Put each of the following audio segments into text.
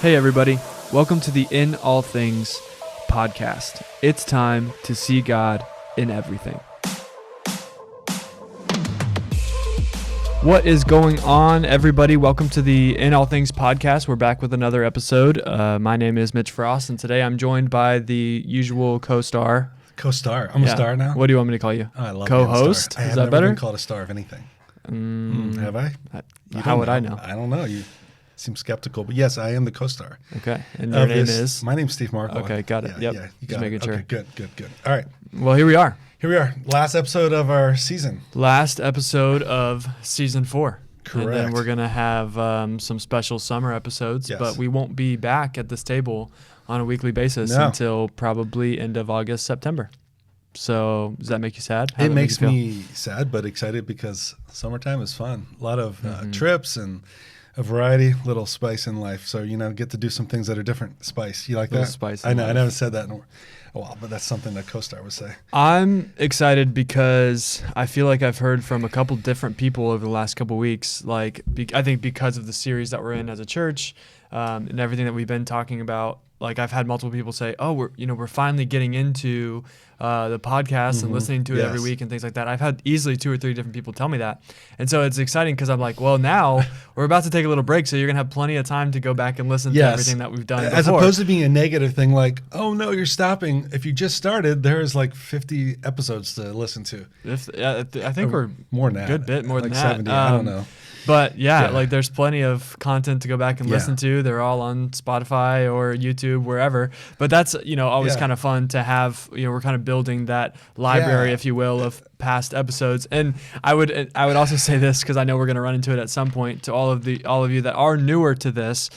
Hey everybody, welcome to the In All Things podcast. It's time to see God in everything. What is going on, everybody? Welcome to the In All Things podcast. We're back with another episode. My name is Mitch Frost, and today I'm joined by the usual co-star. Co-star? I'm a star now? What do you want me to call you? Oh, I love Co-host? I Is have that never better? been called a star of anything. Have I? How would I know? I don't know. You seem skeptical, but yes, I am the co-star. Okay, and your name is? My name's Steve Markle. Okay, got it. Yeah, Yep. you Just making sure. Okay, good. All right. Well, here we are. Here we are. Last episode of our season. Last episode of season 4. Correct. And then we're going to have some special summer episodes, Yes. but we won't be back at this table on a weekly basis until probably end of August, September. So does that make you sad? It makes me sad, but excited because summertime is fun. A lot of trips and a variety, little spice in life. So, get to do some things that are different. Spice. You like Little that? spice I in know. I life. never said that in a while, but that's something that co-star would say. I'm excited because I feel like I've heard from a couple different people over the last couple weeks. I think because of the series that we're in as a church and everything that we've been talking about. Like I've had multiple people say, "Oh, we're finally getting into the podcast and listening to it every week and things like that." I've had easily 2 or 3 different people tell me that, and so it's exciting because I'm like, "Well, now we're about to take a little break, so you're gonna have plenty of time to go back and listen to everything that we've done as before." opposed to being a negative thing, like, "Oh no, you're stopping." If you just started, there's like 50 episodes to listen to. I think we're more than that, good bit more like than that. 70. I don't know. But like there's plenty of content to go back and listen to. They're all on Spotify or YouTube, wherever. But that's, always kind of fun to have, we're kind of building that library, if you will, of past episodes. And I would also say this, because I know we're going to run into it at some point, to all of you that are newer to this.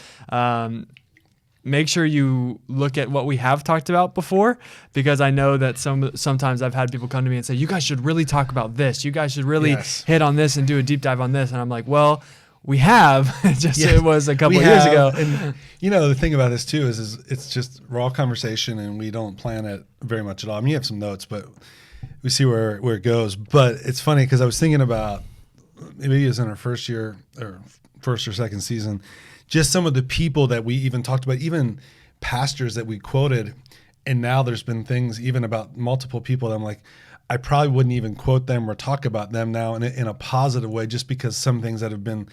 Make sure you look at what we have talked about before, because I know that sometimes I've had people come to me and say, "You guys should really talk about this. You guys should really hit on this and do a deep dive on this." And I'm like, well, we have. It was a couple of years ago. And the thing about this too is it's just raw conversation, and we don't plan it very much at all. I mean, you have some notes, but we see where it goes. But it's funny because I was thinking about, maybe it was in our first year or first or second season, just some of the people that we even talked about, even pastors that we quoted. And now there's been things even about multiple people that I'm like, I probably wouldn't even quote them or talk about them now in a positive way, just because some things that have been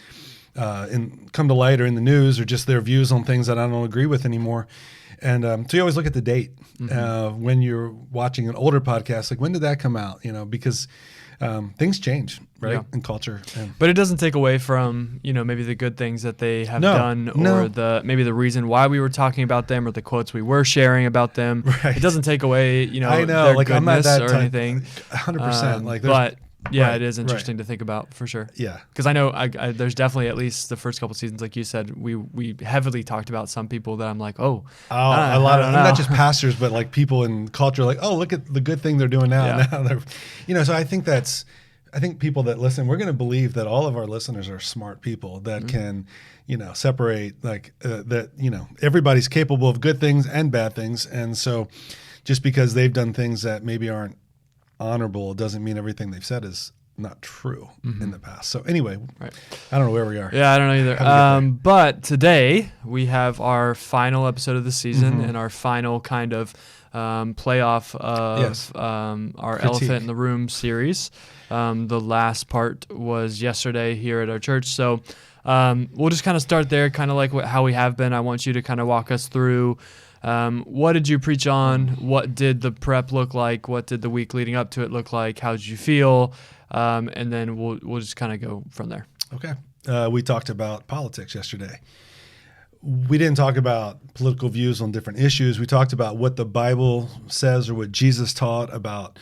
come to light or in the news, or just their views on things that I don't agree with anymore. And so you always look at the date when you're watching an older podcast, like when did that come out? Because things change, right, in culture. But it doesn't take away from, maybe the good things that they have done, or maybe the reason why we were talking about them, or the quotes we were sharing about them. Right. It doesn't take away, I know, their like I'm not goodness that or type, anything. 100%. But it is interesting to think about for sure. Yeah. Because I know there's definitely, at least the first couple seasons, like you said, we heavily talked about some people that I'm like, a lot of not just pastors, but like people in culture, like, oh, look at the good thing they're doing now. Yeah. Now they're, so I think people that listen, we're going to believe that all of our listeners are smart people that can, separate that, everybody's capable of good things and bad things. And so just because they've done things that maybe aren't honorable doesn't mean everything they've said is not true in the past. So anyway, I don't know where we are. Yeah, I don't know either. But today we have our final episode of the season and our final kind of playoff of our Critique. Elephant in the Room series. The last part was yesterday here at our church. So we'll just kind of start there, kind of like how we have been. I want you to kind of walk us through what did you preach on? What did the prep look like? What did the week leading up to it look like? How did you feel? And then we'll just kind of go from there. Okay. We talked about politics yesterday. We didn't talk about political views on different issues. We talked about what the Bible says or what Jesus taught about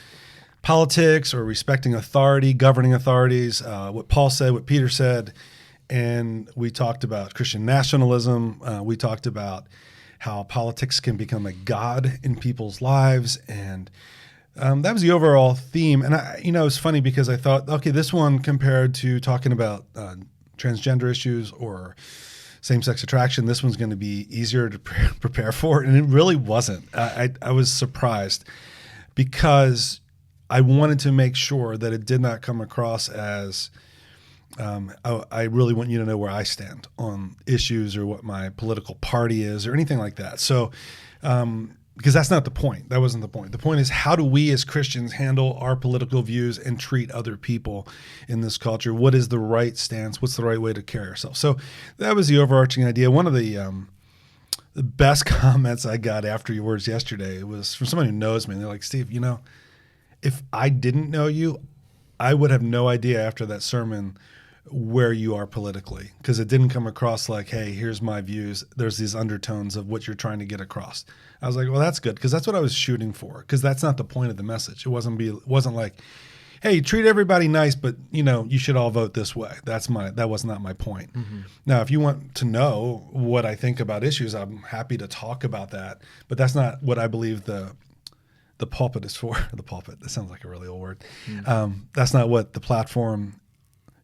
politics or respecting authority, governing authorities, what Paul said, what Peter said. And we talked about Christian nationalism. We talked about how politics can become a god in people's lives. And that was the overall theme. And it's funny because I thought, okay, this one compared to talking about transgender issues or same-sex attraction, this one's going to be easier to prepare for. And it really wasn't. I was surprised because I wanted to make sure that it did not come across as I really want you to know where I stand on issues or what my political party is or anything like that. So, because that's not the point. That wasn't the point. The point is, how do we as Christians handle our political views and treat other people in this culture? What is the right stance? What's the right way to carry ourselves? So that was the overarching idea. One of the best comments I got after your words yesterday was from someone who knows me. And they're like, Steve, if I didn't know you, I would have no idea after that sermon where you are politically, because it didn't come across like, hey, here's my views. There's these undertones of what you're trying to get across. I was like, well, that's good, because that's what I was shooting for, because that's not the point of the message. It wasn't like, hey, treat everybody nice, but you should all vote this way. That was not my point. Mm-hmm. Now, if you want to know what I think about issues, I'm happy to talk about that, but that's not what I believe the pulpit is for. The pulpit, that sounds like a really old word. Mm-hmm. That's not what the platform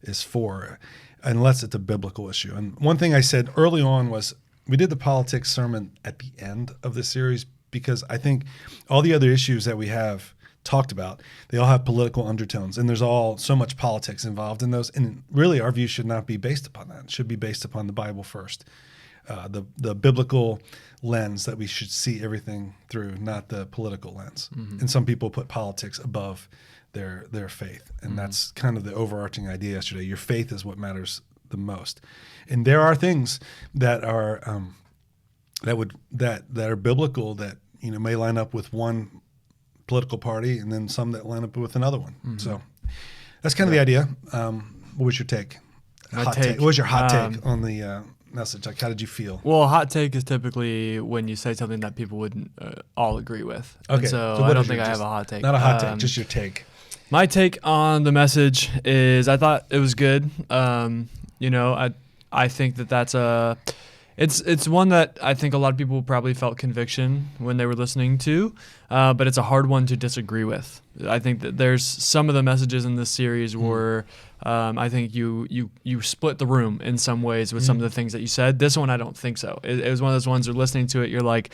is for, unless it's a biblical issue. And one thing I said early on was, we did the politics sermon at the end of the series, because I think all the other issues that we have talked about, they all have political undertones, and there's all so much politics involved in those. And really, our view should not be based upon that. It should be based upon the Bible first, the biblical lens that we should see everything through, not the political lens. Mm-hmm. And some people put politics above their faith, and mm-hmm. that's kind of the overarching idea yesterday. Your faith is what matters the most, and there are things that are that are biblical that may line up with one political party, and then some that line up with another one. Mm-hmm. So that's kind of the idea. What was your take? What was your hot take on the message? Like, how did you feel? Well, hot take is typically when you say something that people wouldn't all agree with. Okay, and so I don't think I have a hot take. Not a hot take, just your take. My take on the message is, I thought it was good. I think that's it's one that I think a lot of people probably felt conviction when they were listening to, but it's a hard one to disagree with. I think that there's some of the messages in this series where I think you split the room in some ways with some of the things that you said. This one, I don't think so. It was one of those ones where listening to it, you're like,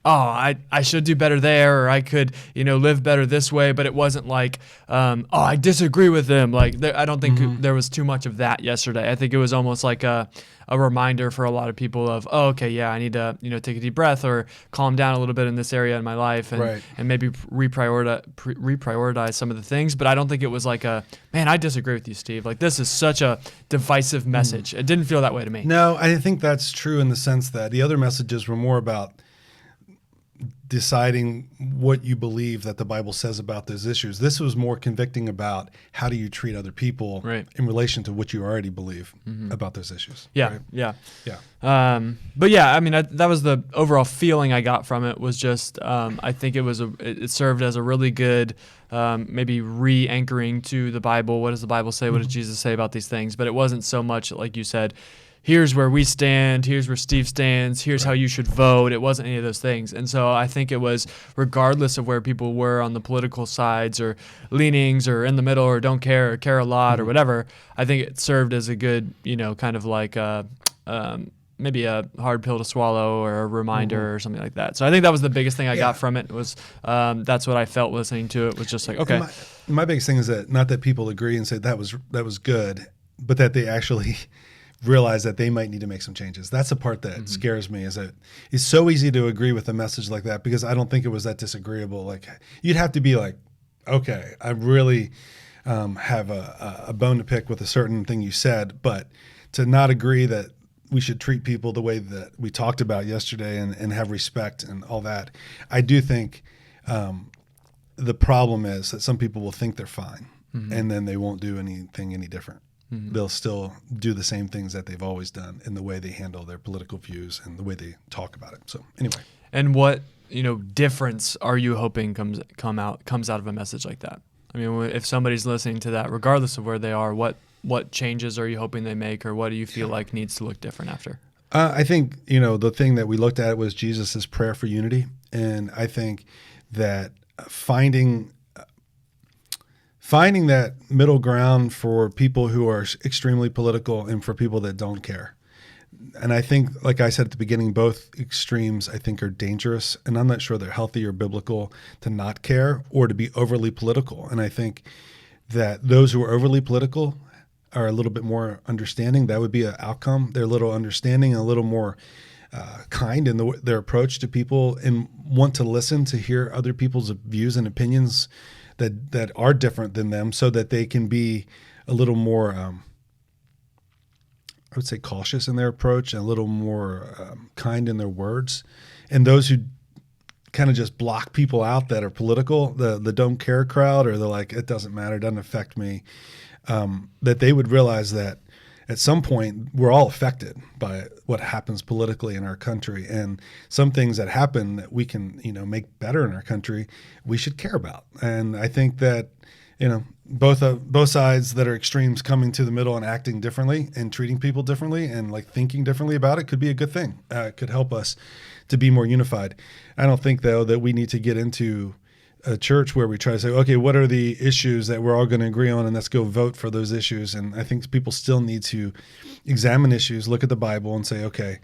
oh, I should do better there, or I could, live better this way. But it wasn't like, I disagree with them. Like, I don't think there was too much of that yesterday. I think it was almost like a reminder for a lot of people of, oh, okay, yeah, I need to, take a deep breath or calm down a little bit in this area in my life, and maybe reprioritize some of the things. But I don't think it was like man, I disagree with you, Steve. Like, this is such a divisive message. It didn't feel that way to me. No, I think that's true in the sense that the other messages were more about deciding what you believe that the Bible says about those issues. This was more convicting about how do you treat other people in relation to what you already believe about those issues. Yeah, right? yeah. But yeah, I mean, that was the overall feeling I got from it, was just I think it served as a really good maybe re-anchoring to the Bible. What does the Bible say? What does Jesus say about these things? But it wasn't so much, like you said, here's where we stand, here's where Steve stands, here's how you should vote. It wasn't any of those things. And so I think it was, regardless of where people were on the political sides or leanings or in the middle or don't care or care a lot or whatever, I think it served as a good, kind of like maybe a hard pill to swallow or a reminder or something like that. So I think that was the biggest thing I got from it, was that's what I felt listening to it, was just like, okay. My biggest thing is that, not that people agree and say that was good, but that they actually realize that they might need to make some changes. That's the part that scares me, is that it's so easy to agree with a message like that, because I don't think it was that disagreeable. Like, you'd have to be like, okay, I really have a bone to pick with a certain thing you said, but to not agree that we should treat people the way that we talked about yesterday and have respect and all that. I do think the problem is that some people will think they're fine, and then they won't do anything any different. They'll still do the same things that they've always done in the way they handle their political views and the way they talk about it. So anyway. And what, difference are you hoping comes out of a message like that? I mean, if somebody's listening to that, regardless of where they are, what changes are you hoping they make, or what do you feel like needs to look different after? I think, the thing that we looked at was Jesus' prayer for unity. And I think that finding that middle ground for people who are extremely political and for people that don't care. And I think, like I said at the beginning, both extremes I think are dangerous, and I'm not sure they're healthy or biblical to not care or to be overly political. And I think that those who are overly political are a little bit more understanding. That would be an outcome. They're a little understanding and a little more kind in their approach to people, and want to listen to hear other people's views and opinions that are different than them, so that they can be a little more, I would say, cautious in their approach and a little more kind in their words. And those who kind of just block people out that are political, the don't care crowd, or they're like, it doesn't matter, it doesn't affect me, that they would realize that at some point we're all affected by what happens politically in our country, and some things that happen that we can, make better in our country, we should care about. And I think that, both sides that are extremes coming to the middle and acting differently and treating people differently and like thinking differently about it could be a good thing. It could help us to be more unified. I don't think, though, that we need to get into a church where we try to say, okay, what are the issues that we're all going to agree on, and let's go vote for those issues. And I think people still need to examine issues, look at the Bible, and say, okay,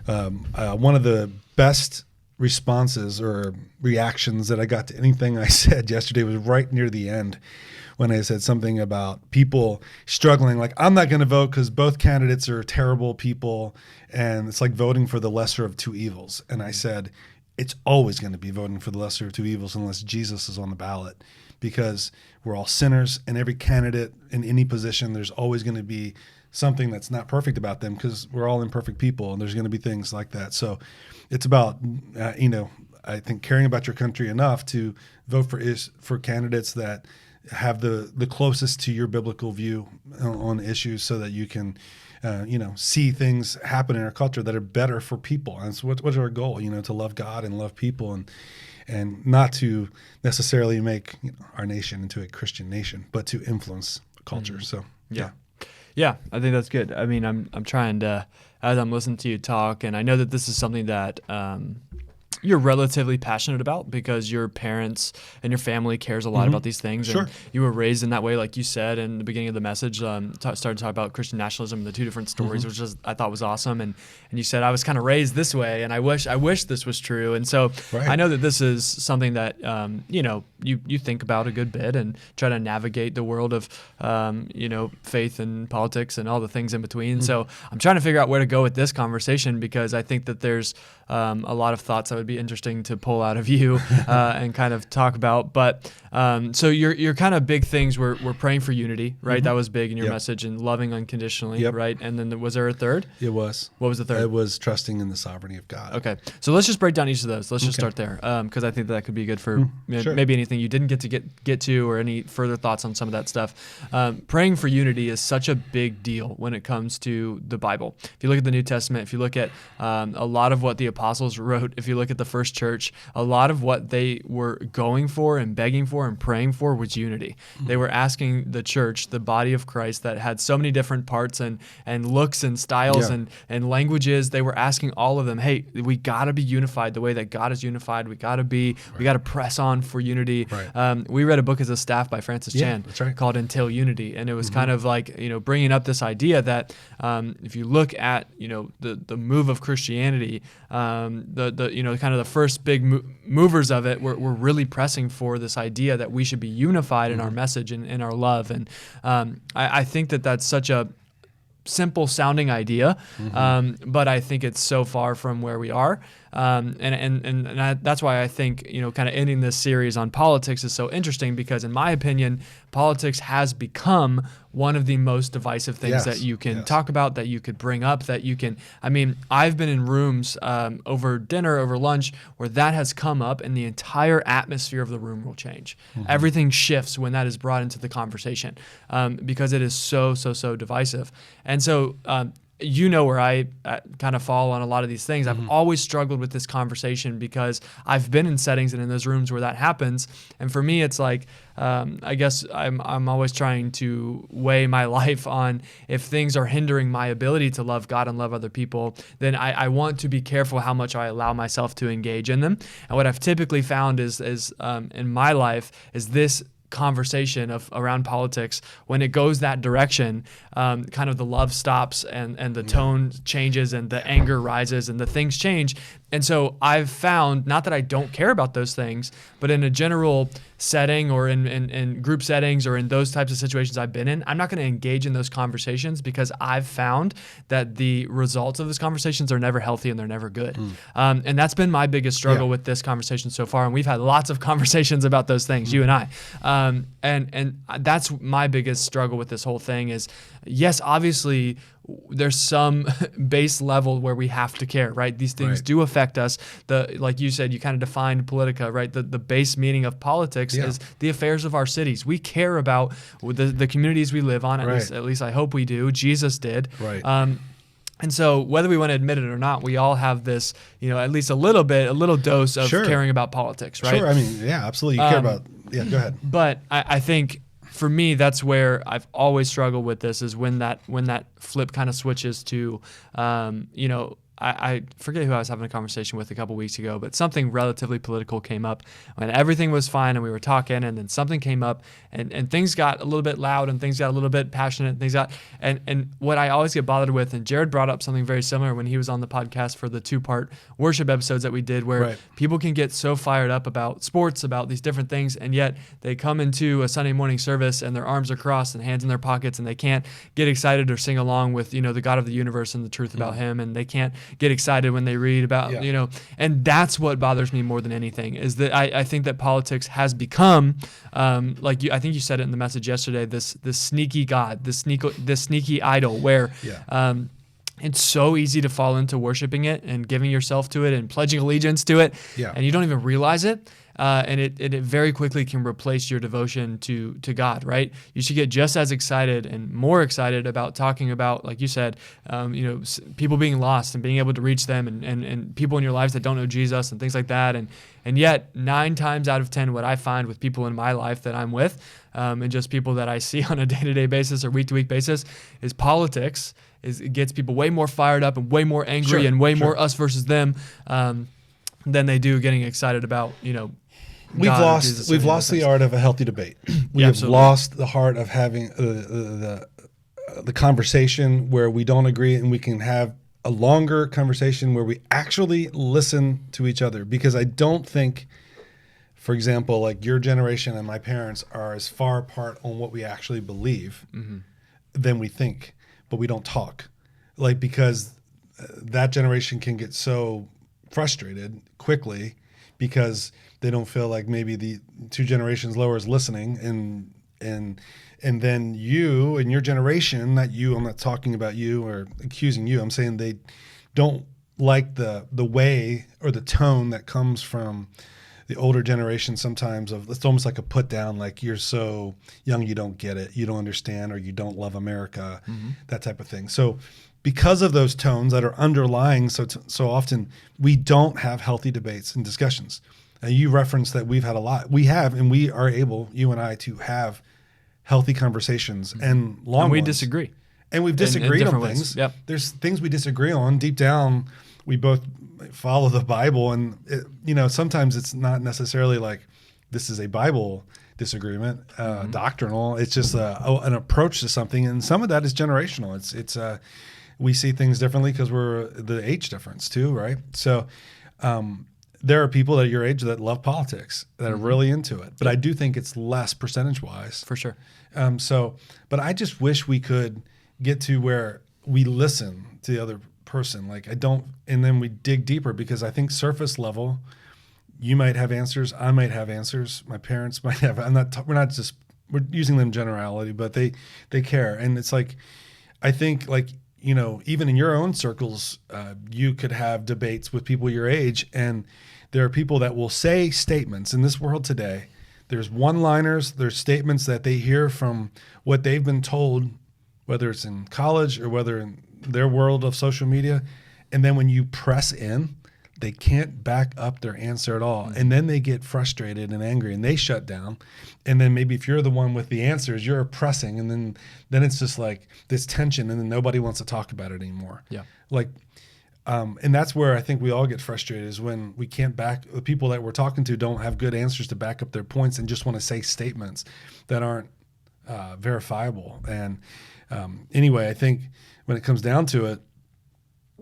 one of the best responses or reactions that I got to anything I said yesterday was right near the end, when I said something about people struggling, like, I'm not going to vote because both candidates are terrible people, and it's like voting for the lesser of two evils. And I said, it's always going to be voting for the lesser of two evils unless Jesus is on the ballot, because we're all sinners, and every candidate in any position, there's always going to be something that's not perfect about them, because we're all imperfect people, and there's going to be things like that. So it's about, I think, caring about your country enough to vote for candidates that have the closest to your biblical view on issues, so that you can see things happen in our culture that are better for people. And so what's our goal? To love God and love people, and not to necessarily make our nation into a Christian nation, but to influence culture. Mm-hmm. So yeah, I think that's good. I mean, I'm trying to, as I'm listening to you talk, and I know that this is something that you're relatively passionate about, because your parents and your family cares a lot about these things. Sure. And you were raised in that way, like you said in the beginning of the message, started to talk about Christian nationalism and the two different stories, which I thought was awesome. And you said, I was kind of raised this way, and I wish this was true. And so I know that this is something that, you think about a good bit and try to navigate the world of, faith and politics and all the things in between. So I'm trying to figure out where to go with this conversation, because I think that there's a lot of thoughts that would be interesting to pull out of you and kind of talk about. But so your kind of big things were praying for unity, right? That was big in your message, and loving unconditionally, right? And then was there a third? It was. What was the third? It was trusting in the sovereignty of God. Okay. So let's just break down each of those. Let's just start there, because I think that could be good for maybe anything you didn't get to, or any further thoughts on some of that stuff. Praying for unity is such a big deal when it comes to the Bible. If you look at the New Testament, if you look at a lot of what the apostles wrote, if you look at the first church, a lot of what they were going for and begging for and praying for was unity. They were asking the church, the body of Christ that had so many different parts and looks and styles and languages, they were asking all of them, hey, we got to be unified the way that God is unified. We got to press on for unity. Right. We read a book as a staff by Francis Chan called Until Unity, and it was kind of like, bringing up this idea that if you look at, the move of Christianity, the kind of the first big movers of it were really pressing for this idea that we should be unified in our message and in our love. And I think that that's such a simple sounding idea, but I think it's so far from where we are. That's why I think, kind of ending this series on politics is so interesting, because in my opinion, politics has become one of the most divisive things that you can talk about, that you could bring up, that you can, I've been in rooms over dinner, over lunch, where that has come up, and the entire atmosphere of the room will change. Everything shifts when that is brought into the conversation, because it is so divisive. And so, where I kind of fall on a lot of these things. I've always struggled with this conversation, because I've been in settings and in those rooms where that happens. And for me, it's like, I guess I'm always trying to weigh my life on, if things are hindering my ability to love God and love other people, then I want to be careful how much I allow myself to engage in them. And what I've typically found is in my life is this conversation around politics, when it goes that direction, kind of the love stops and the tone changes and the anger rises and the things change. And so I've found, not that I don't care about those things, but in a general setting or in group settings or in those types of situations I've been in, I'm not going to engage in those conversations because I've found that the results of those conversations are never healthy and they're never good. And that's been my biggest struggle with this conversation so far. And we've had lots of conversations about those things, you and I. And that's my biggest struggle with this whole thing is, yes, obviously there's some base level where we have to care, right? These things do affect us. Like you said, you kind of defined politica, right? The base meaning of politics is the affairs of our cities. We care about the communities we live on, at least I hope we do. Jesus did. Right. And so whether we want to admit it or not, we all have this, at least a little dose of caring about politics, right? Sure. I mean, yeah, absolutely. You care about, go ahead. But I think for me, that's where I've always struggled with this is when that flip kind of switches to, I forget who I was having a conversation with a couple weeks ago, but something relatively political came up when everything was fine and we were talking, and then something came up and things got a little bit loud and things got a little bit passionate. And what I always get bothered with, and Jared brought up something very similar when he was on the podcast for the 2-part worship episodes that we did, where people can get so fired up about sports, about these different things, and yet they come into a Sunday morning service and their arms are crossed and hands in their pockets, and they can't get excited or sing along with, the God of the universe and the truth about him, and they can't get excited when they read about, and that's what bothers me more than anything is that I think that politics has become, I think you said it in the message yesterday, this sneaky God, this sneaky idol where it's so easy to fall into worshiping it and giving yourself to it and pledging allegiance to it, and you don't even realize it. And it very quickly can replace your devotion to God, right? You should get just as excited and more excited about talking about, like you said, people being lost and being able to reach them and people in your lives that don't know Jesus and things like that. And yet 9 times out of 10, what I find with people in my life that I'm with and just people that I see on a day-to-day basis or week-to-week basis is politics. It gets people way more fired up and way more angry and way more us versus them than they do getting excited about, We've lost the art of a healthy debate. We have lost the heart of having the conversation where we don't agree and we can have a longer conversation where we actually listen to each other. Because I don't think, for example, like your generation and my parents are as far apart on what we actually believe than we think, but we don't talk. Because that generation can get so frustrated quickly because they don't feel like maybe the 2 generations lower is listening, and then you and your generation, not you, I'm not talking about you or accusing you, I'm saying they don't like the way or the tone that comes from the older generation sometimes of, it's almost like a put down, like you're so young, you don't get it, you don't understand, or you don't love America, that type of thing. So because of those tones that are underlying so often, we don't have healthy debates and discussions. And you referenced that we've had a lot. We have, and we are able, you and I, to have healthy conversations and long and we ones. Disagree. And we've disagreed on ways. things. Yep. There's things we disagree on. Deep down, we both follow the Bible. And, sometimes it's not necessarily like this is a Bible disagreement, doctrinal. It's just an approach to something. And some of that is generational. It's we see things differently because we're the age difference too, right? So there are people at your age that love politics, that are really into it. But I do think it's less percentage-wise. For sure. But I just wish we could get to where we listen to the other person. And then we dig deeper, because I think surface level, you might have answers, I might have answers, my parents might have. We're using them generality, but they care. And it's like, I think even in your own circles, you could have debates with people your age, and there are people that will say statements in this world today. There's one-liners, there's statements that they hear from what they've been told, whether it's in college or whether in their world of social media. And then when you press in, they can't back up their answer at all. And then they get frustrated and angry and they shut down. And then maybe if you're the one with the answers, you're pressing, and then it's just like this tension, and then nobody wants to talk about it anymore. Yeah. And that's where I think we all get frustrated, is when we can't the people that we're talking to don't have good answers to back up their points and just want to say statements that aren't verifiable. And anyway, I think when it comes down to it,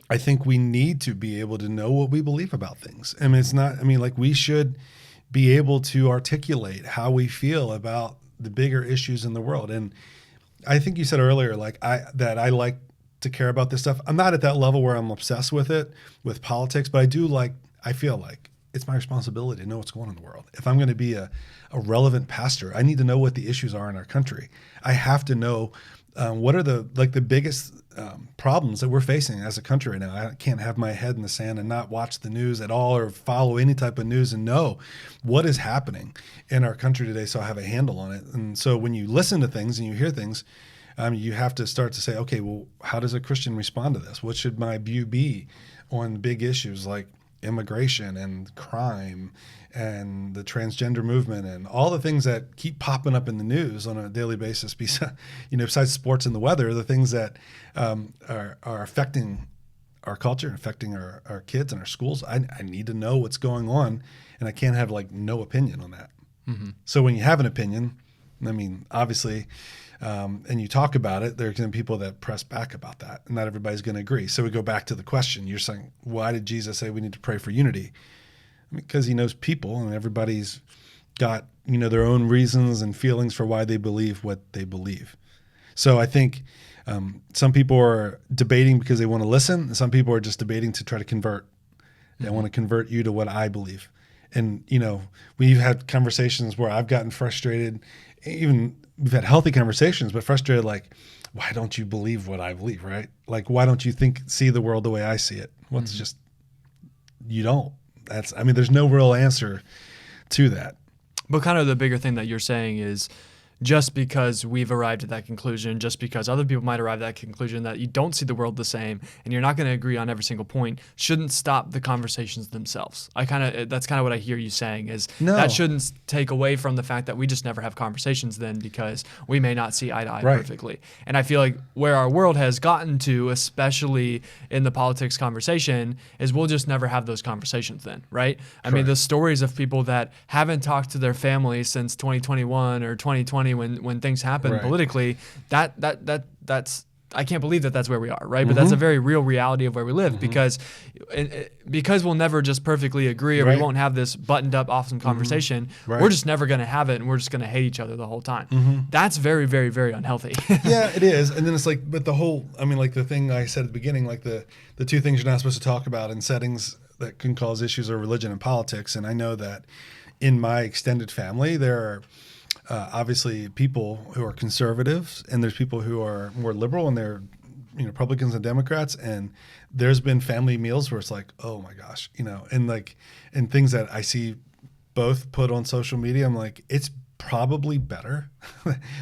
I think we need to be able to know what we believe about things. I mean, we should be able to articulate how we feel about the bigger issues in the world. And I think you said earlier, like that I like to care about this stuff. I'm not at that level where I'm obsessed with it, with politics, but I feel like it's my responsibility to know what's going on in the world. If I'm going to be a relevant pastor, I need to know what the issues are in our country. I have to know what are the biggest problems that we're facing as a country right now. I can't have my head in the sand and not watch the news at all or follow any type of news and know what is happening in our country today so I have a handle on it. And so when you listen to things and you hear things, you have to start to say, okay, well, how does a Christian respond to this? What should my view be on big issues like immigration and crime and the transgender movement and all the things that keep popping up in the news on a daily basis, besides sports and the weather, the things that are affecting our culture and affecting our kids and our schools. I need to know what's going on, and I can't have no opinion on that. Mm-hmm. So when you have an opinion, I mean, obviously, and you talk about it, there are going to be people that press back about that, and not everybody's going to agree. So we go back to the question. You're saying, why did Jesus say we need to pray for unity? Because he knows people, and everybody's got their own reasons and feelings for why they believe what they believe. So I think some people are debating because they want to listen, and some people are just debating to try to convert. Mm-hmm. They want to convert you to what I believe. And we've had conversations where I've gotten frustrated. Even we've had healthy conversations, but frustrated, like, why don't you believe what I believe, right? Like, why don't you see the world the way I see it? Well, it's just, you don't. There's no real answer to that. But kind of the bigger thing that you're saying is just because we've arrived at that conclusion, just because other people might arrive at that conclusion that you don't see the world the same and you're not going to agree on every single point, shouldn't stop the conversations themselves. That's kind of what I hear you saying is that shouldn't take away from the fact that we just never have conversations then because we may not see eye to eye perfectly. And I feel like where our world has gotten to, especially in the politics conversation, is we'll just never have those conversations then, right? I mean, the stories of people that haven't talked to their family since 2021 or 2020 when things happen politically, that's I can't believe that's where we are, right? But that's a very real reality of where we live because we'll never just perfectly agree or we won't have this buttoned up awesome conversation. We're just never going to have it and we're just going to hate each other the whole time. That's very, very, very unhealthy. Yeah, it is. And then it's like, but the whole, like the thing I said at the beginning, like the two things you're not supposed to talk about in settings that can cause issues are religion and politics. And I know that in my extended family, there are obviously people who are conservatives and there's people who are more liberal and they're Republicans and Democrats, and there's been family meals where it's like, oh my gosh, and things that I see both put on social media, I'm like, it's probably better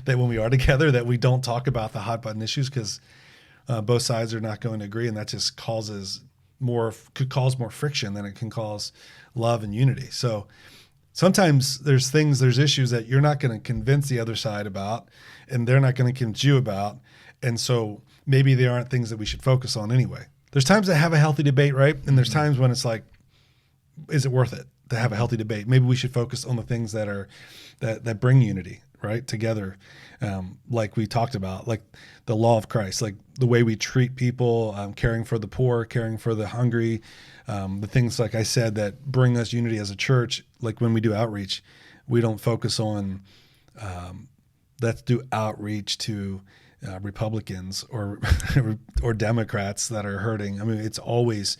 that when we are together that we don't talk about the hot button issues because both sides are not going to agree, and that just could cause more friction than it can cause love and unity. So sometimes there's issues that you're not going to convince the other side about, and they're not going to convince you about. And so maybe they aren't things that we should focus on anyway. There's times that have a healthy debate, right? And there's times when it's like, is it worth it to have a healthy debate? Maybe we should focus on the things that bring unity, right, together. Like we talked about, like the law of Christ, like the way we treat people, caring for the poor, caring for the hungry, the things, like I said, that bring us unity as a church. Like when we do outreach, we don't focus on let's do outreach to Republicans or Democrats that are hurting. It's always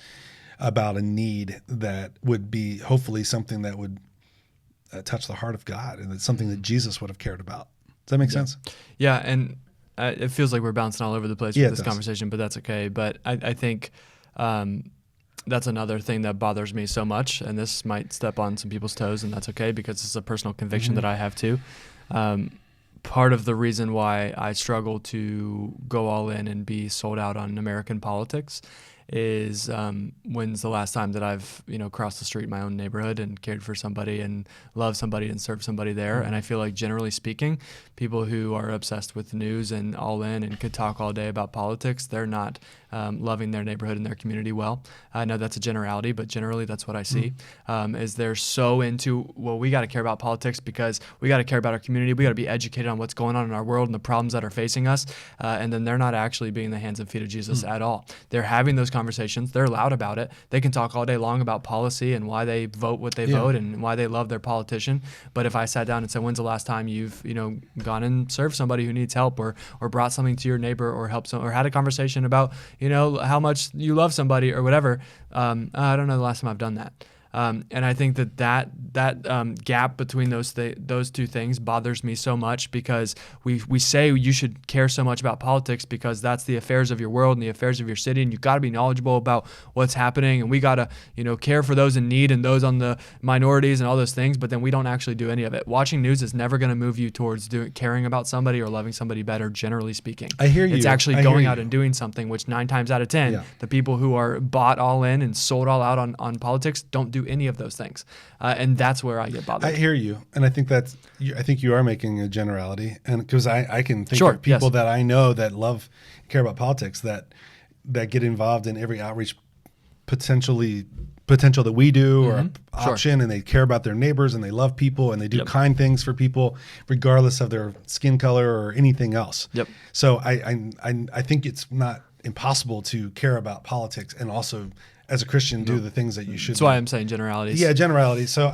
about a need that would be hopefully something that would touch the heart of God, and it's something that Jesus would have cared about. Does that make sense? Yeah, and it feels like we're bouncing all over the place with this conversation, but that's okay. But I think that's another thing that bothers me so much, and this might step on some people's toes, and that's okay because it's a personal conviction that I have too. Part of the reason why I struggle to go all in and be sold out on American politics is when's the last time that I've crossed the street in my own neighborhood and cared for somebody and loved somebody and served somebody there. And I feel like generally speaking, people who are obsessed with the news and all in and could talk all day about politics, they're not loving their neighborhood and their community well. I know that's a generality, but generally that's what I see. Is they're so into, well, we got to care about politics because we got to care about our community. We got to be educated on what's going on in our world and the problems that are facing us. And then they're not actually being the hands and feet of Jesus at all. They're having those conversations. They're loud about it. They can talk all day long about policy and why they vote what they vote and why they love their politician. But if I sat down and said, when's the last time you've, gone and served somebody who needs help or brought something to your neighbor or helped or had a conversation about, how much you love somebody or whatever, I don't know the last time I've done that. And I think that gap between those two things bothers me so much because we say you should care so much about politics because that's the affairs of your world and the affairs of your city, and you've got to be knowledgeable about what's happening, and we got to care for those in need and those on the minorities and all those things, but then we don't actually do any of it. Watching news is never going to move you towards caring about somebody or loving somebody better, generally speaking. I hear you. It's actually going out and doing something, which 9 times out of 10, the people who are bought all in and sold all out on politics don't do any of those things, and that's where I get bothered. I hear you, and I think you are making a generality, and because I can think of people that I know that care about politics that get involved in every outreach potential that we do or option, and they care about their neighbors and they love people and they do kind things for people regardless of their skin color or anything else. So I think it's not impossible to care about politics and also, as a Christian, do the things that you should. That's why I'm saying generalities. Yeah, generalities. So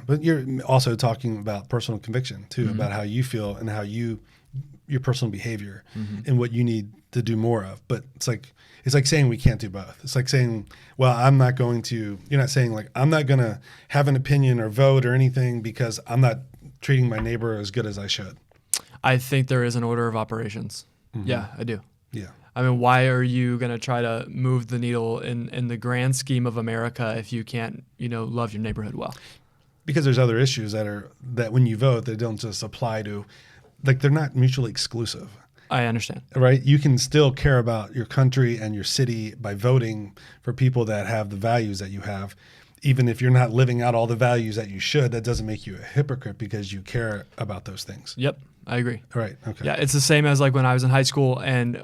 but you're also talking about personal conviction too, about how you feel and how your personal behavior and what you need to do more of. But it's like saying we can't do both. It's like saying, well, you're not saying like, I'm not going to have an opinion or vote or anything because I'm not treating my neighbor as good as I should. I think there is an order of operations. Yeah, I do. Yeah. I mean, why are you going to try to move the needle in the grand scheme of America if you can't, love your neighborhood well? Because there's other issues that when you vote, they don't just apply to, they're not mutually exclusive. I understand. Right? You can still care about your country and your city by voting for people that have the values that you have. Even if you're not living out all the values that you should, that doesn't make you a hypocrite because you care about those things. Yep. I agree. Right. Okay. Yeah, it's the same as like when I was in high school and,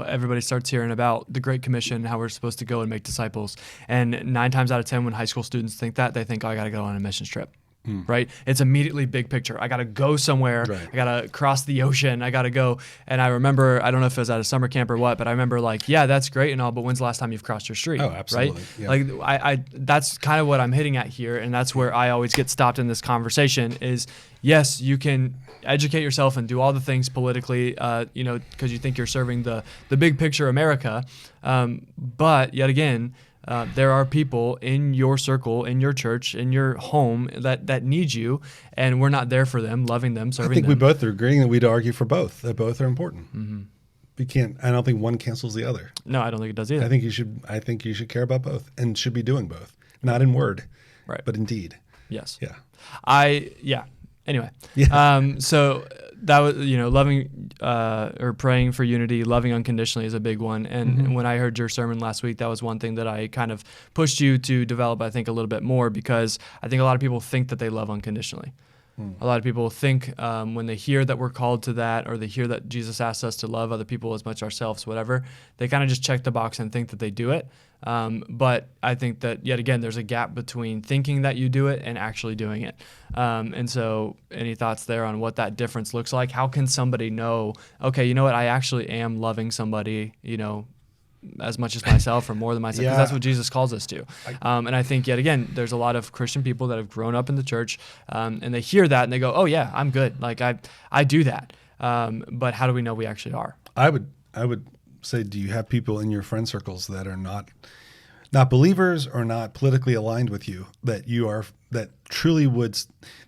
everybody starts hearing about the Great Commission, how we're supposed to go and make disciples. And 9 times out of 10, when high school students think that, they think, I got to go on a missions trip. Right? It's immediately big picture. I got to go somewhere. Right. I got to cross the ocean. I got to go. And I remember, I don't know if it was at a summer camp or what, but I remember like, yeah, that's great and all, but when's the last time you've crossed your street? Oh, absolutely. Right? Yeah. Like I that's kind of what I'm hitting at here. And that's where I always get stopped in this conversation is, yes, you can educate yourself and do all the things politically, because you think you're serving the big picture America. But yet again, there are people in your circle, in your church, in your home that need you, and we're not there for them, loving them, serving them. I think we both are agreeing that we'd argue for both, that both are important. We can't. I don't think one cancels the other. No, I don't think it does either. I think you should care about both and should be doing both, not in word, right, but in deed. Yes. Yeah. Anyway, so that was, loving or praying for unity, loving unconditionally is a big one. And when I heard your sermon last week, that was one thing that I kind of pushed you to develop, I think, a little bit more, because I think a lot of people think that they love unconditionally. A lot of people think when they hear that we're called to that, or they hear that Jesus asks us to love other people as much ourselves, whatever, they kind of just check the box and think that they do it. But I think that, yet again, there's a gap between thinking that you do it and actually doing it. And so any thoughts there on what that difference looks like? How can somebody know, okay, you know what, I actually am loving somebody, as much as myself or more than myself, because that's what Jesus calls us to. And I think, yet again, there's a lot of Christian people that have grown up in the church, and they hear that and they go, oh yeah, I'm good. Like I do that. But how do we know we actually are? I would say, do you have people in your friend circles that are not believers or not politically aligned with you, that truly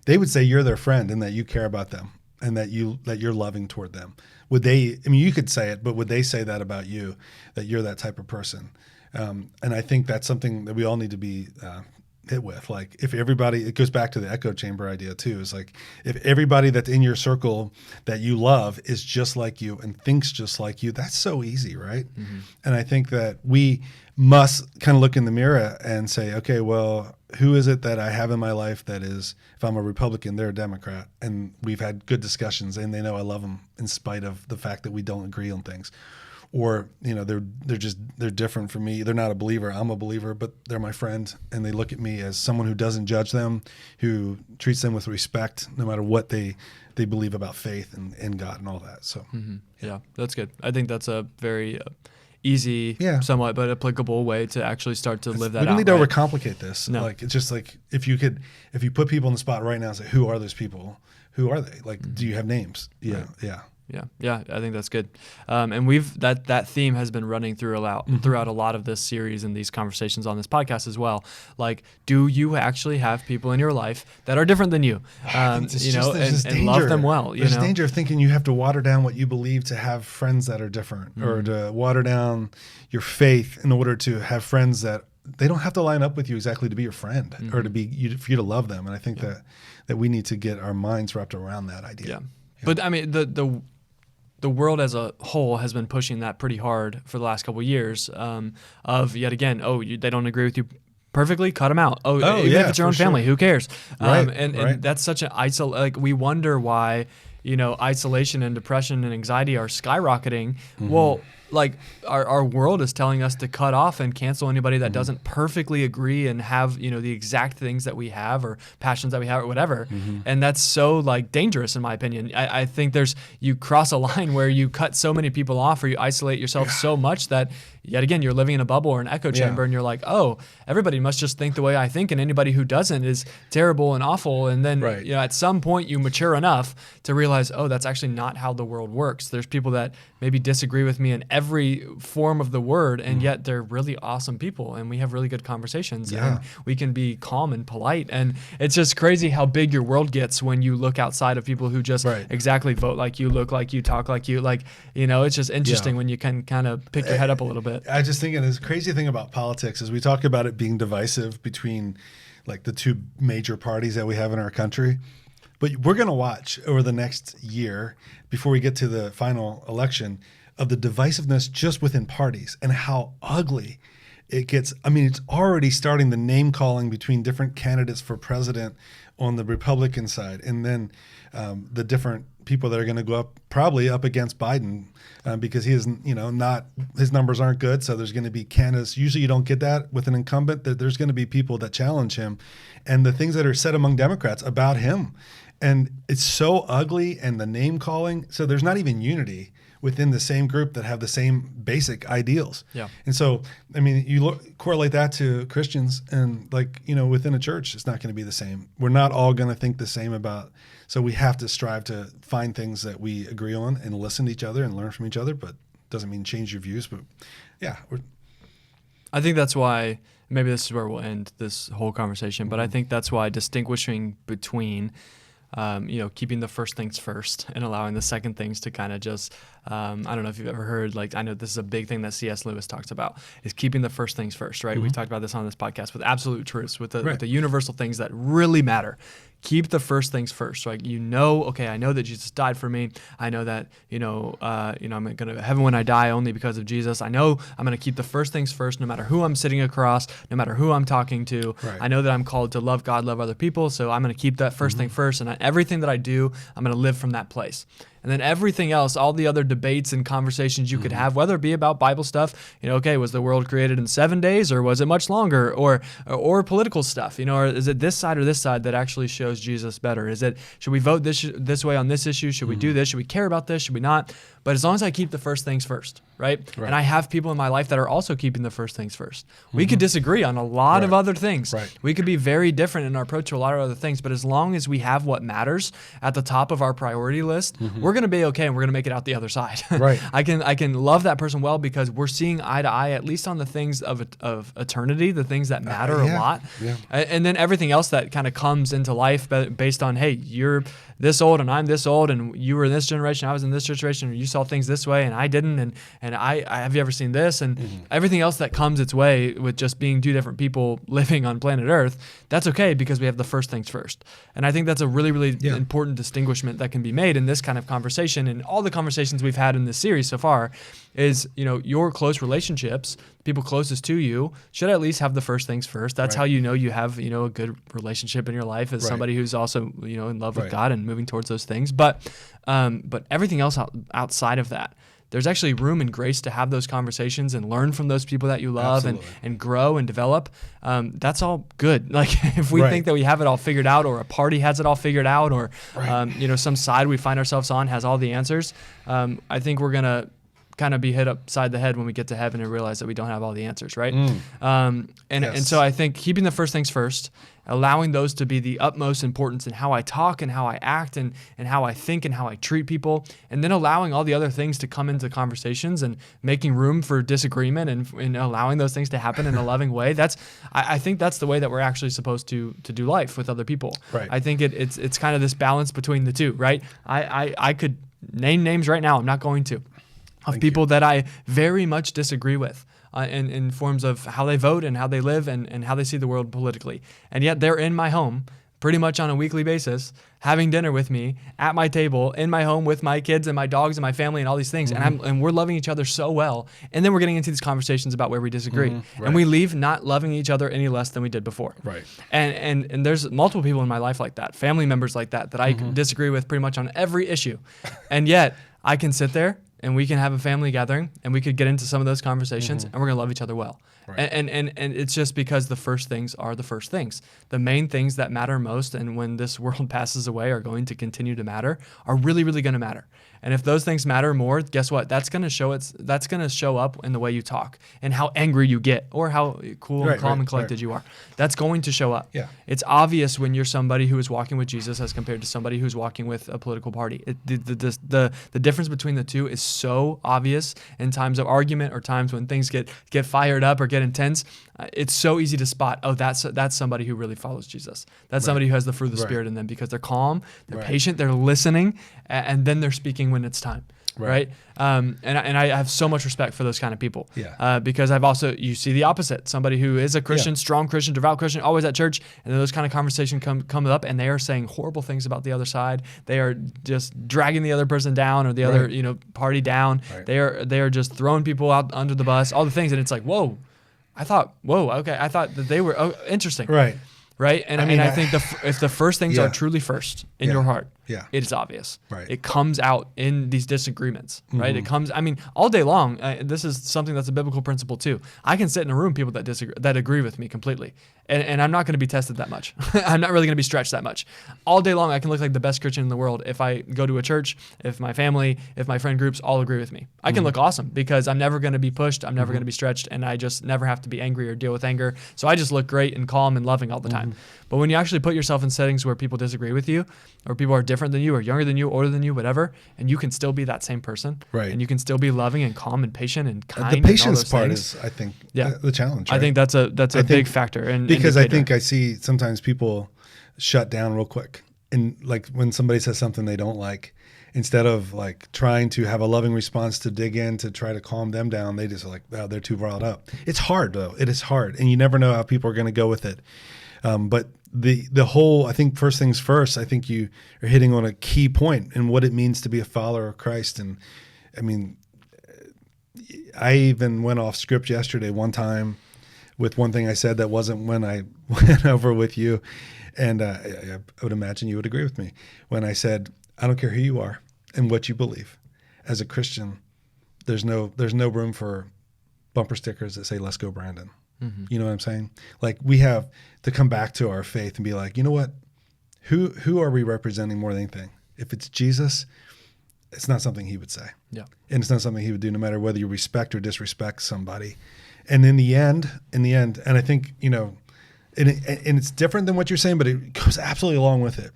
they would say you're their friend and that you care about them and that you're loving toward them? Would they, you could say it, but would they say that about you, that you're that type of person? And I think that's something that we all need to be hit with. Like, if everybody, it goes back to the echo chamber idea too. Is like, if everybody that's in your circle that you love is just like you and thinks just like you, that's so easy, right? And I think that we must kind of look in the mirror and say, okay, well, who is it that I have in my life that is, if I'm a Republican, they're a Democrat, and we've had good discussions and they know I love them in spite of the fact that we don't agree on things? or they're different from me. They're not a believer. I'm a believer, but they're my friend, and they look at me as someone who doesn't judge them, who treats them with respect, no matter what they believe about faith and God and all that. So yeah, that's good. I think that's a very easy, somewhat, but applicable way to actually start to live that out. We don't need to overcomplicate this. No. Like, it's just like if you put people in the spot right now and say, who are those people? Who are they? Like, do you have names? Yeah, right. yeah. Yeah, I think that's good. And we've that theme has been running throughout a lot of this series and these conversations on this podcast as well. Like, do you actually have people in your life that are different than you? And love them well. There's danger of thinking you have to water down what you believe to have friends that are different, or to water down your faith in order to have friends that they don't have to line up with you exactly to be your friend or for you to love them. And I think that we need to get our minds wrapped around that idea. Yeah. But I mean, the world as a whole has been pushing that pretty hard for the last couple of years. Of yet again, they don't agree with you perfectly, cut them out. Even if it's your own family, who cares? Right, and that's such an like we wonder why isolation and depression and anxiety are skyrocketing. Well, like our world is telling us to cut off and cancel anybody that doesn't perfectly agree and have the exact things that we have or passions that we have or whatever. And that's so like dangerous in my opinion. I think you cross a line where you cut so many people off or you isolate yourself so much that yet again you're living in a bubble or an echo chamber and you're like, oh, everybody must just think the way I think and anybody who doesn't is terrible and awful. And then at some point you mature enough to realize, oh, that's actually not how the world works. There's people that maybe disagree with me in every form of the word, and yet they're really awesome people, and we have really good conversations, and we can be calm and polite. And it's just crazy how big your world gets when you look outside of people who just exactly vote like you, look like you, talk like you. Like, it's just interesting when you can kind of pick your head up a little bit. I just think this crazy thing about politics is we talk about it being divisive between like the two major parties that we have in our country. But we're going to watch over the next year, before we get to the final election, of the divisiveness just within parties and how ugly it gets. I mean, it's already starting the name calling between different candidates for president on the Republican side, and then the different people that are going to go probably up against Biden because he isn't, his numbers aren't good. So there's going to be candidates. Usually you don't get that with an incumbent, that there's going to be people that challenge him, and the things that are said among Democrats about him. And it's so ugly, and the name calling. So there's not even unity within the same group that have the same basic ideals. Yeah. And so, I mean, you correlate that to Christians, and within a church, it's not going to be the same. We're not all going to think the same about. So we have to strive to find things that we agree on and listen to each other and learn from each other, but doesn't mean change your views. But yeah. I think that's why, maybe this is where we'll end this whole conversation, but I think that's why distinguishing between keeping the first things first and allowing the second things to kind of just, I don't know if you've ever heard, I know this is a big thing that C.S. Lewis talks about, is keeping the first things first, right? We've talked about this on this podcast with absolute truths, with the universal things that really matter. Keep the first things first. Like, okay, I know that Jesus died for me. I know that, I'm going to heaven when I die only because of Jesus. I know I'm going to keep the first things first, no matter who I'm sitting across, no matter who I'm talking to. Right. I know that I'm called to love God, love other people. So I'm going to keep that first thing first. And everything that I do, I'm going to live from that place. And then everything else, all the other debates and conversations you could have, whether it be about Bible stuff, okay, was the world created in 7 days, or was it much longer, or political stuff, or is it this side or this side that actually shows Jesus better? Should we vote this way on this issue? Should we do this? Should we care about this? Should we not? But as long as I keep the first things first, right? And I have people in my life that are also keeping the first things first. We could disagree on a lot of other things. Right. We could be very different in our approach to a lot of other things, but as long as we have what matters at the top of our priority list, we're going to be okay, and we're going to make it out the other side. Right. I can love that person well because we're seeing eye to eye, at least on the things of eternity, the things that matter a lot. Yeah. And then everything else that kind of comes into life based on, hey, you're this old and I'm this old, and you were in this generation, I was in this generation, or you saw things this way and I didn't, and I have you ever seen this, and everything else that comes its way with just being two different people living on planet Earth, that's okay because we have the first things first. And I think that's a really, really important distinguishment that can be made in this kind of conversation, and all the conversations we've had in this series so far is, your close relationships, people closest to you, should at least have the first things first. That's how you have, a good relationship in your life as somebody who's also, in love with God and moving towards those things. But everything else outside of that, there's actually room and grace to have those conversations and learn from those people that you love and grow and develop. That's all good. Like if we think that we have it all figured out, or a party has it all figured out, or some side we find ourselves on has all the answers, I think we're gonna kind of be hit upside the head when we get to heaven and realize that we don't have all the answers, right? And so I think keeping the first things first, allowing those to be the utmost importance in how I talk and how I act and how I think and how I treat people, and then allowing all the other things to come into conversations and making room for disagreement and allowing those things to happen in a loving way. I think that's the way that we're actually supposed to do life with other people. Right. I think it's kind of this balance between the two, right? I could name names right now. I'm not going to. Of people that I very much disagree with in forms of how they vote and how they live and how they see the world politically. And yet they're in my home pretty much on a weekly basis, having dinner with me at my table in my home with my kids and my dogs and my family and all these things. And we're loving each other so well. And then we're getting into these conversations about where we disagree. And we leave not loving each other any less than we did before. Right. And there's multiple people in my life like that, family members like that I disagree with pretty much on every issue. And yet I can sit there and we can have a family gathering and we could get into some of those conversations and we're going to love each other well. Right. And it's just because the first things are the first things. The main things that matter most and when this world passes away are going to continue to matter, are really, really going to matter. And if those things matter more, guess what? That's going to show up in the way you talk and how angry you get or how cool and calm and collected you are. That's going to show up. Yeah. It's obvious when you're somebody who is walking with Jesus as compared to somebody who's walking with a political party. The difference between the two is so obvious in times of argument or times when things get fired up or get intense. It's so easy to spot, that's somebody who really follows Jesus. That's somebody who has the fruit of the Spirit in them because they're calm, they're patient, they're listening, and then they're speaking when it's time. Right. And I have so much respect for those kind of people. Yeah. Because you see the opposite. Somebody who is a Christian, strong Christian, devout Christian, always at church, and then those kind of conversations come up, and they are saying horrible things about the other side. They are just dragging the other person down or the other party down. Right. They are just throwing people out under the bus, all the things, and it's like, whoa. I thought that they were interesting. Right. Right. And I think if the first things are truly first in your heart, it is obvious. Right. It comes out in these disagreements, right? It comes, all day long. This is something that's a biblical principle too. I can sit in a room, people that agree with me completely. And I'm not going to be tested that much. I'm not really going to be stretched that much. All day long, I can look like the best Christian in the world if I go to a church, if my family, if my friend groups all agree with me. I can look awesome because I'm never going to be pushed. I'm never going to be stretched. And I just never have to be angry or deal with anger. So I just look great and calm and loving all the time. But when you actually put yourself in settings where people disagree with you or people are different than you or younger than you, older than you, whatever, and you can still be that same person. Right. And you can still be loving and calm and patient and kind. The patience and all part things. is, I think, the challenge. Right? I think that's a big factor. Because I think I see sometimes people shut down real quick. And like when somebody says something they don't like, instead of like trying to have a loving response to dig in to try to calm them down, they just like, oh, they're too riled up. It's hard though. It is hard. And you never know how people are going to go with it. But the whole, I think first things first, I think you are hitting on a key point in what it means to be a follower of Christ. And I mean, I even went off script yesterday one time with one thing I said that wasn't when I went over with you. And I would imagine you would agree with me when I said, I don't care who you are and what you believe. As a Christian, there's no room for bumper stickers that say, let's go, Brandon. You know what I'm saying? Like we have to come back to our faith and be like, you know what? Who are we representing more than anything? If it's Jesus, it's not something he would say. Yeah. And it's not something he would do no matter whether you respect or disrespect somebody. And in the end, and I think, and it's different than what you're saying, but it goes absolutely along with it.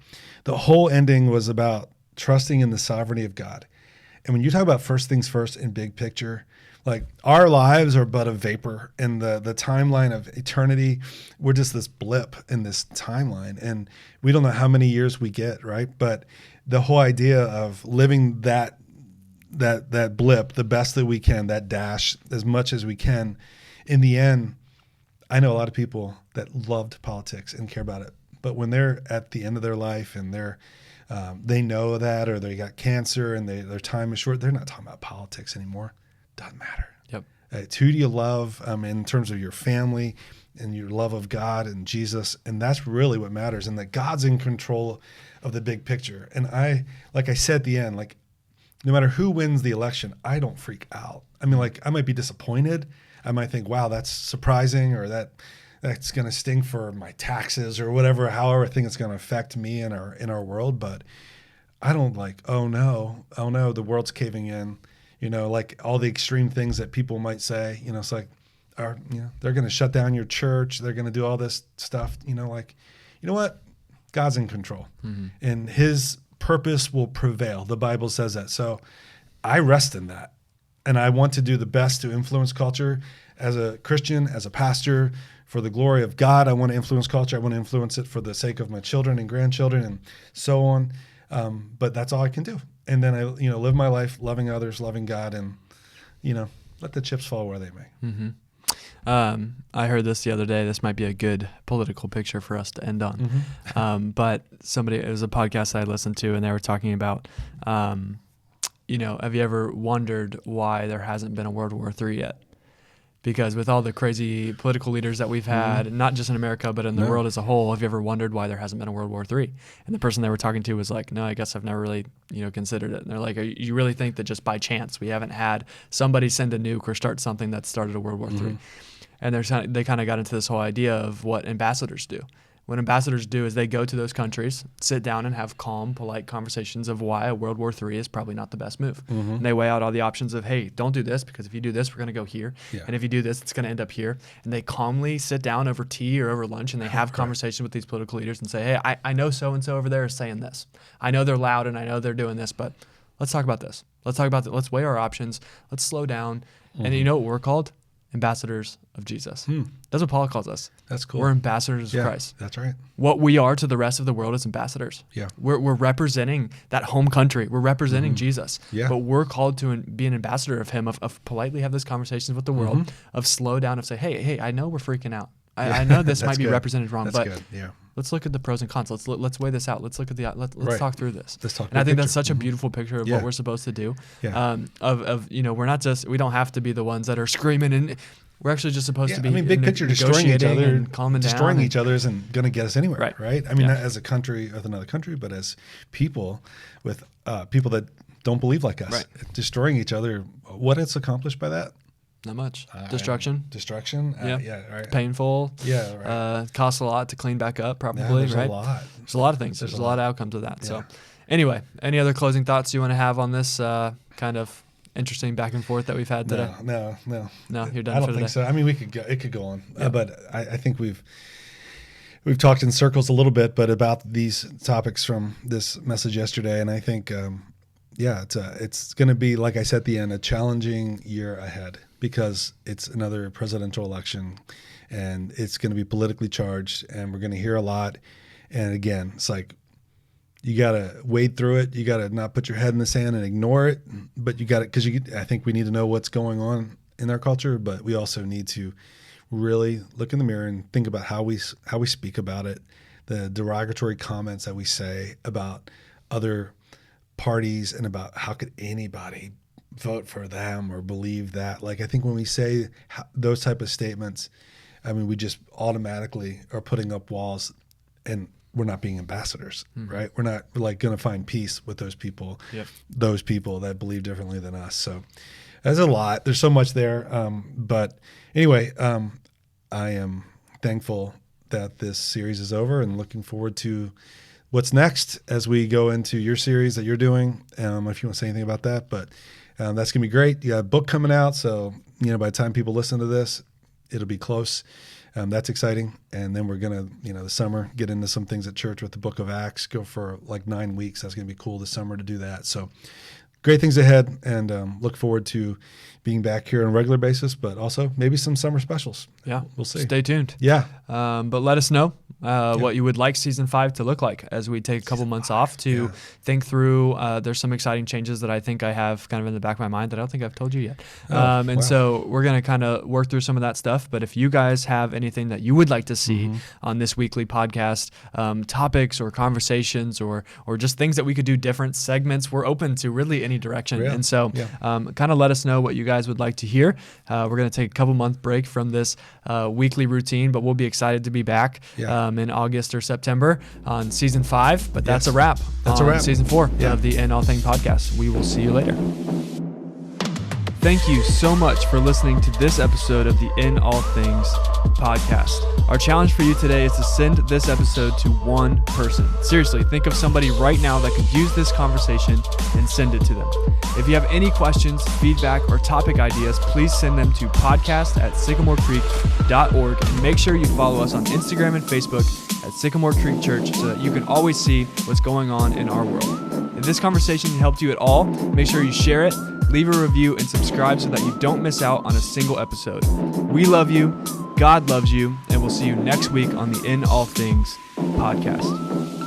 The whole ending was about trusting in the sovereignty of God. And when you talk about first things first in big picture, like our lives are but a vapor in the timeline of eternity. We're just this blip in this timeline, and we don't know how many years we get, right? But the whole idea of living that blip the best that we can, that dash as much as we can, in the end, I know a lot of people that loved politics and care about it, but when they're at the end of their life and they know that, or they got cancer and their time is short, they're not talking about politics anymore. Doesn't matter. Yep. It's who do you love in terms of your family and your love of God and Jesus, and that's really what matters, and that God's in control of the big picture. And like I said at the end, like no matter who wins the election, I don't freak out. I mean, like, I might be disappointed. I might think, wow, that's surprising, or that's going to sting for my taxes or whatever, however I think it's going to affect me in our world. But I don't like, oh no, the world's caving in, like all the extreme things that people might say, it's like, they're going to shut down your church. They're going to do all this stuff, like, you know what? God's in control, and his purpose will prevail. The Bible says that. So I rest in that. And I want to do the best to influence culture as a Christian, as a pastor, for the glory of God. I want to influence culture. I want to influence it for the sake of my children and grandchildren and so on. But that's all I can do. And then I, live my life loving others, loving God, and, let the chips fall where they may. Mm-hmm. I heard this the other day. This might be a good political picture for us to end on. Mm-hmm. But it was a podcast I listened to, and they were talking about, have you ever wondered why there hasn't been a World War III yet? Because with all the crazy political leaders that we've had, not just in America, but in the world as a whole, have you ever wondered why there hasn't been a World War III? And the person they were talking to was like, no, I guess I've never really, considered it. And they're like, you really think that just by chance we haven't had somebody send a nuke or start something that started a World War III? And they kind of got into this whole idea of what ambassadors do. What ambassadors do is they go to those countries, sit down and have calm, polite conversations of why a World War III is probably not the best move. And they weigh out all the options of, hey, don't do this, because if you do this, we're going to go here. Yeah. And if you do this, it's going to end up here. And they calmly sit down over tea or over lunch, and they have conversations with these political leaders and say, hey, I know so-and-so over there is saying this. I know they're loud and I know they're doing this, but let's talk about this. Let's talk about let's weigh our options. Let's slow down. And you know what we're called? Ambassadors of Jesus. That's what Paul calls us. That's cool. We're ambassadors of Christ. That's right. What we are to the rest of the world is ambassadors. Yeah. We're representing that home country. We're representing Jesus. Yeah. But we're called to be an ambassador of him, of politely have those conversations with the world, of slow down, of say, hey, I know we're freaking out. I know this might be represented wrong, but let's look at the pros and cons. Let's weigh this out. Let's look at let's talk through this. And I think that's such a beautiful picture of what we're supposed to do. Yeah. We're not we don't have to be the ones that are screaming, and we're actually just supposed to be. Big picture, destroying each other, and calming destroying down each other isn't going to get us anywhere, right? I mean, not as a country with another country, but as people with people that don't believe like us, destroying each other. What it's accomplished by that? Not much. Destruction. Right. Painful. Yeah, right. Costs a lot to clean back up, probably, there's right? There's a lot of things. There's a lot of outcomes of that. Yeah. So anyway, any other closing thoughts you want to have on this kind of interesting back and forth that we've had today? No, you're done. I don't think so. I mean, it could go on, but I think we've talked in circles a little bit, but about these topics from this message yesterday, and I think, it's going to be, like I said at the end, a challenging year ahead, because it's another presidential election, and it's going to be politically charged, and we're going to hear a lot. And again, it's like, you got to wade through it. You got to not put your head in the sand and ignore it, but you got to, because I think we need to know what's going on in our culture, but we also need to really look in the mirror and think about how we speak about it, the derogatory comments that we say about other parties, and about how could anybody vote for them or believe that. Like, I think when we say those type of statements, I mean, we just automatically are putting up walls, and we're not being ambassadors, right? We're not like going to find peace with those people, those people that believe differently than us. So there's a lot. There's so much there. But anyway, I am thankful that this series is over, and looking forward to what's next as we go into your series that you're doing. If you want to say anything about that, but that's going to be great. You got a book coming out. So, by the time people listen to this, it'll be close. That's exciting. And then we're going to, the summer, get into some things at church with the book of Acts, go for like 9 weeks. That's going to be cool this summer to do that. So great things ahead, and look forward to being back here on a regular basis, but also maybe some summer specials. Yeah. We'll see. Stay tuned. Yeah. But let us know what you would like season 5 to look like as we take a couple months off to think through. There's some exciting changes that I think I have kind of in the back of my mind that I don't think I've told you yet. So we're going to kind of work through some of that stuff. But if you guys have anything that you would like to see on this weekly podcast, topics or conversations or just things that we could do different, segments, we're open to really any direction. And so kind of let us know what you guys would like to hear. We're going to take a couple month break from this weekly routine, but we'll be excited to be back. in August or September on season 5. But that's a wrap. That's a wrap. Season 4 of the In All Thing podcast. We will see you later. Thank you so much for listening to this episode of the In All Things podcast. Our challenge for you today is to send this episode to one person. Seriously, think of somebody right now that could use this conversation and send it to them. If you have any questions, feedback, or topic ideas, please send them to podcast@sycamorecreek.org, and make sure you follow us on Instagram and Facebook at Sycamore Creek Church so that you can always see what's going on in our world. If this conversation helped you at all, make sure you share it, leave a review, and subscribe so that you don't miss out on a single episode. We love you, God loves you, and we'll see you next week on the In All Things podcast.